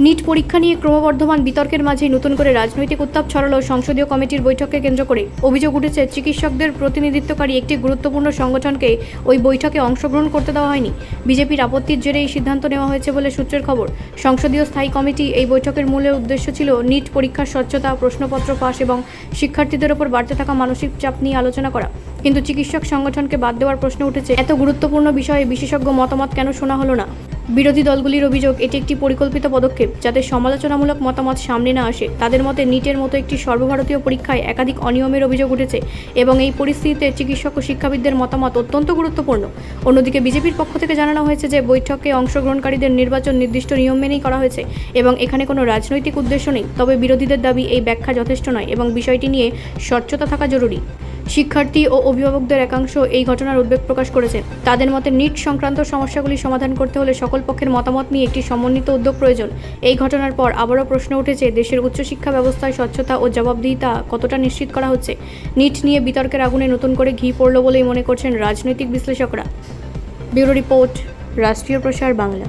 NEET পরীক্ষা নিয়ে ক্রমবর্ধমান বিতর্কের মাঝেই নতুন করে রাজনৈতিক উত্তাপ ছড়ালো সংসদীয় কমিটির বৈঠককে কেন্দ্র করে। অভিযোগ উঠেছে, চিকিৎসকদের প্রতিনিধিত্বকারী একটি গুরুত্বপূর্ণ সংগঠনকে ওই বৈঠকে অংশগ্রহণ করতে দেওয়া হয়নি। বিজেপির আপত্তির জেরে এই সিদ্ধান্ত নেওয়া হয়েছে বলে সূত্রের খবর। সংসদীয় স্থায়ী কমিটি এই বৈঠকের মূল উদ্দেশ্য ছিল নিট পরীক্ষার স্বচ্ছতা, প্রশ্নপত্র ফাঁস এবং শিক্ষার্থীদের ওপর বাড়তে থাকা মানসিক চাপ নিয়ে আলোচনা করা। কিন্তু চিকিৎসক সংগঠনকে বাদ দেওয়ার প্রশ্ন উঠেছে, এত গুরুত্বপূর্ণ বিষয়ে বিশেষজ্ঞ মতামত কেন শোনা হলো না? বিরোধী দলগুলির অভিযোগ, এটি একটি পরিকল্পিত পদক্ষেপ যাতে সমালোচনামূলক মতামত সামনে না আসে। তাদের মতে, নিটের মতো একটি সর্বভারতীয় পরীক্ষায় একাধিক অনিয়মের অভিযোগ উঠেছে এবং এই পরিস্থিতিতে চিকিৎসক ও শিক্ষাবিদদের মতামত অত্যন্ত গুরুত্বপূর্ণ। অন্যদিকে বিজেপির পক্ষ থেকে জানানো হয়েছে যে বৈঠকে অংশগ্রহণকারীদের নির্বাচন নির্দিষ্ট নিয়ম মেনেই করা হয়েছে এবং এখানে কোনো রাজনৈতিক উদ্দেশ্য নেই। তবে বিরোধীদের দাবি, এই ব্যাখ্যা যথেষ্ট নয় এবং বিষয়টি নিয়ে স্বচ্ছতা থাকা জরুরি। শিক্ষার্থী ও অভিভাবকদের একাংশ এই ঘটনার উদ্বেগ প্রকাশ করেছেন। তাদের মতে, নিট সংক্রান্ত সমস্যাগুলি সমাধান করতে হলে সকল পক্ষের মতামত নিয়ে একটি সমন্বিত উদ্যোগ প্রয়োজন। এই ঘটনার পর আবারও প্রশ্ন উঠেছে, দেশের উচ্চশিক্ষা ব্যবস্থায় স্বচ্ছতা ও জবাবদিহিতা কতটা নিশ্চিত করা হচ্ছে? নিট নিয়ে বিতর্কের আগুনে নতুন করে ঘি পড়ল বলেই মনে করছেন রাজনৈতিক বিশ্লেষকরা। ব্যুরো রিপোর্ট, রাষ্ট্রীয় প্রসার বাংলা।